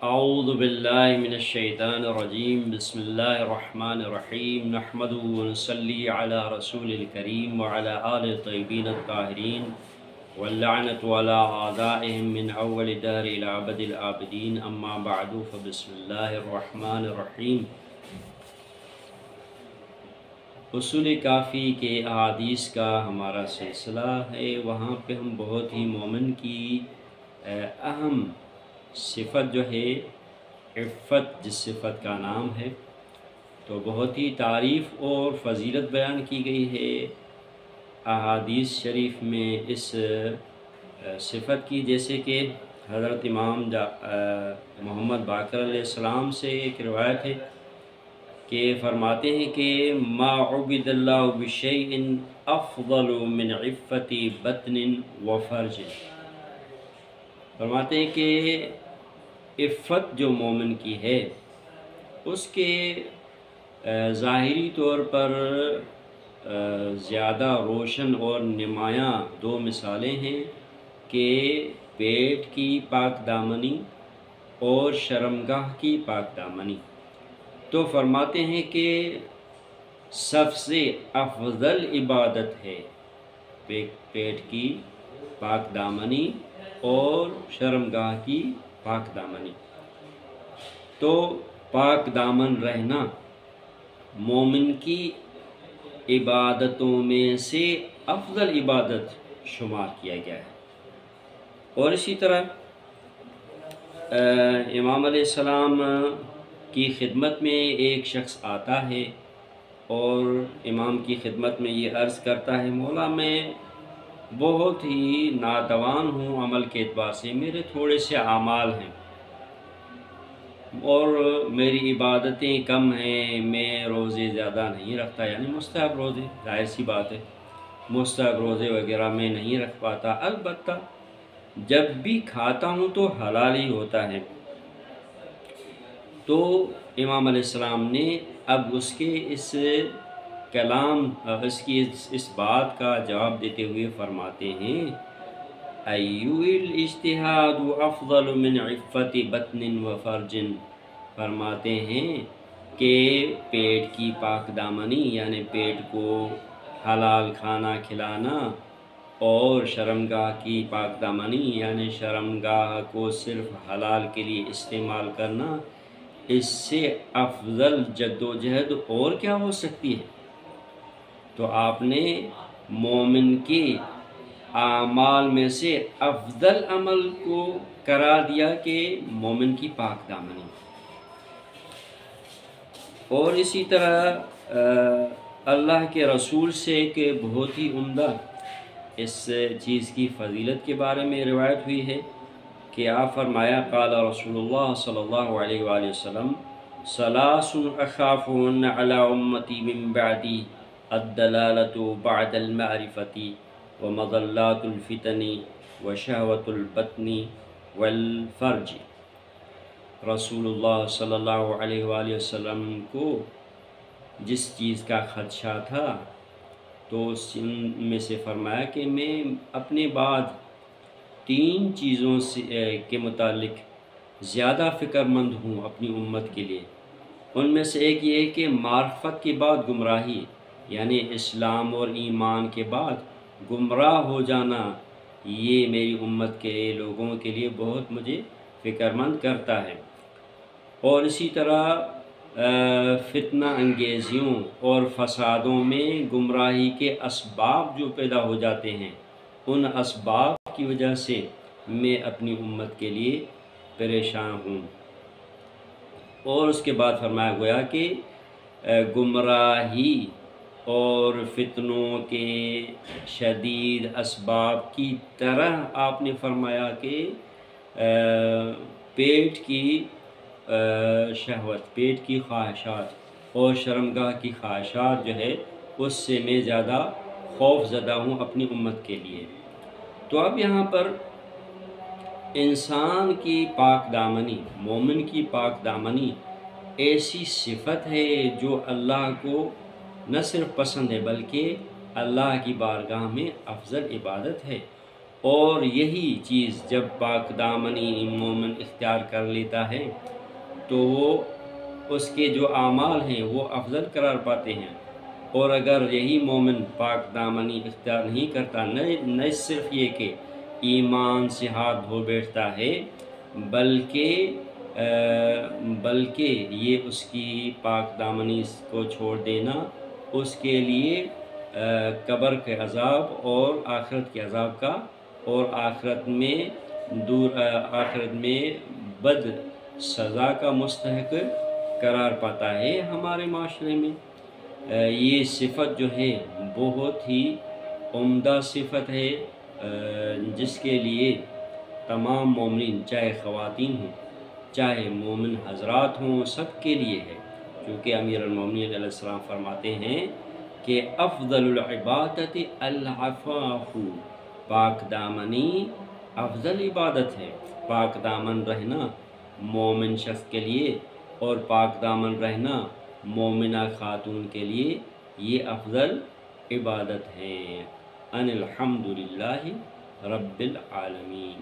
اعوذ باللہ من الشیطان الرجیم بسم اللہ الرحمن الرحیم نحمده ونصلی علی رسول الکریم وعلی آل الطیبین الطاہرین واللعنة على اعدائهم من اول دار الى ابد العابدین اما بعد فبسم اللہ الرحمن الرحیم۔ اصول کافی کے احادیث کا ہمارا سلسلہ ہے، وہاں پہ ہم بہت ہی مومن کی اہم صفت جو ہے عفت، جس صفت کا نام ہے، تو بہت ہی تعریف اور فضیلت بیان کی گئی ہے احادیث شریف میں اس صفت کی، جیسے کہ حضرت امام محمد باقر علیہ السلام سے ایک روایت ہے کہ فرماتے ہیں کہ ما عبد اللہ بشیء افضل من عفت بطن و فرج۔ فرماتے ہیں کہ عفت جو مومن کی ہے، اس کے ظاہری طور پر زیادہ روشن اور نمایاں دو مثالیں ہیں کہ پیٹ کی پاک دامنی اور شرمگاہ کی پاک دامنی۔ تو فرماتے ہیں کہ سب سے افضل عبادت ہے پیٹ کی پاک دامنی اور شرمگاہ کی پاک دامنی۔ تو پاک دامن رہنا مومن کی عبادتوں میں سے افضل عبادت شمار کیا گیا ہے۔ اور اسی طرح امام علیہ السلام کی خدمت میں ایک شخص آتا ہے اور امام کی خدمت میں یہ عرض کرتا ہے، مولا میں بہت ہی ناتوان ہوں عمل کے اعتبار سے، میرے تھوڑے سے اعمال ہیں اور میری عبادتیں کم ہیں، میں روزے زیادہ نہیں رکھتا، یعنی مستحب روزے، ظاہر سی بات ہے مستحب روزے وغیرہ میں نہیں رکھ پاتا، البتہ جب بھی کھاتا ہوں تو حلال ہی ہوتا ہے۔ تو امام علیہ السلام نے اب اس کے اس کلام، اس بات کا جواب دیتے ہوئے فرماتے ہیں، ایو الاجتہاد افضل من عفت بطن و فرج۔ فرماتے ہیں کہ پیٹ کی پاک دامنی یعنی پیٹ کو حلال کھانا کھلانا اور شرمگاہ کی پاک دامنی یعنی شرمگاہ کو صرف حلال کے لیے استعمال کرنا، اس سے افضل جد و جہد اور کیا ہو سکتی ہے؟ تو آپ نے مومن کے اعمال میں سے افضل عمل کو قرار دیا کہ مومن کی پاک دامنی۔ اور اسی طرح اللہ کے رسول سے کہ بہت ہی عمدہ اس چیز کی فضیلت کے بارے میں روایت ہوئی ہے کہ آپ فرمایا، قال رسول اللہ صلی اللہ علیہ وآلہ وسلم، ثلاث اخافهن علی امتی من بعدی الدلالۃ بعد المعرفۃ ومضلات الفتن وشہوۃ البطن والفرج۔ رسول اللہ صلی اللہ علیہ وآلہ وسلم کو جس چیز کا خدشہ تھا تو اس میں سے فرمایا کہ میں اپنے بعد تین چیزوں کے متعلق زیادہ فکر مند ہوں اپنی امت کے لیے۔ ان میں سے ایک یہ ہے کہ معرفت کے بعد گمراہی، یعنی اسلام اور ایمان کے بعد گمراہ ہو جانا، یہ میری امت کے لوگوں کے لیے بہت مجھے فکر مند کرتا ہے۔ اور اسی طرح فتنہ انگیزیوں اور فسادوں میں گمراہی کے اسباب جو پیدا ہو جاتے ہیں، ان اسباب کی وجہ سے میں اپنی امت کے لیے پریشان ہوں۔ اور اس کے بعد فرمایا گویا کہ گمراہی اور فتنوں کے شدید اسباب کی طرح آپ نے فرمایا کہ پیٹ کی شہوت، پیٹ کی خواہشات اور شرمگاہ کی خواہشات جو ہے، اس سے میں زیادہ خوف زدہ ہوں اپنی امت کے لیے۔ تو اب یہاں پر انسان کی پاک دامنی، مومن کی پاک دامنی ایسی صفت ہے جو اللہ کو نہ صرف پسند ہے بلکہ اللہ کی بارگاہ میں افضل عبادت ہے۔ اور یہی چیز جب پاک دامنی مومن اختیار کر لیتا ہے تو وہ اس کے جو اعمال ہیں وہ افضل قرار پاتے ہیں، اور اگر یہی مومن پاک دامنی اختیار نہیں کرتا، نہ صرف یہ کہ ایمان سے ہاتھ دھو بیٹھتا ہے، بلکہ یہ اس کی پاک دامنی کو چھوڑ دینا اس کے لیے قبر کے عذاب اور آخرت کے عذاب کا، اور آخرت میں بد سزا کا مستحق قرار پاتا ہے ہمارے معاشرے میں۔ یہ صفت جو ہے بہت ہی عمدہ صفت ہے، جس کے لیے تمام مومنین، چاہے خواتین ہوں چاہے مومن حضرات ہوں، سب کے لیے ہے، کیونکہ امیر المومنین علیہ السلام فرماتے ہیں کہ افضل العبادت العفاف، پاک دامنی افضل عبادت ہے۔ پاک دامن رہنا مومن شخص کے لیے اور پاک دامن رہنا مومنہ خاتون کے لیے یہ افضل عبادت ہے۔ ان الحمدللہ رب العالمین۔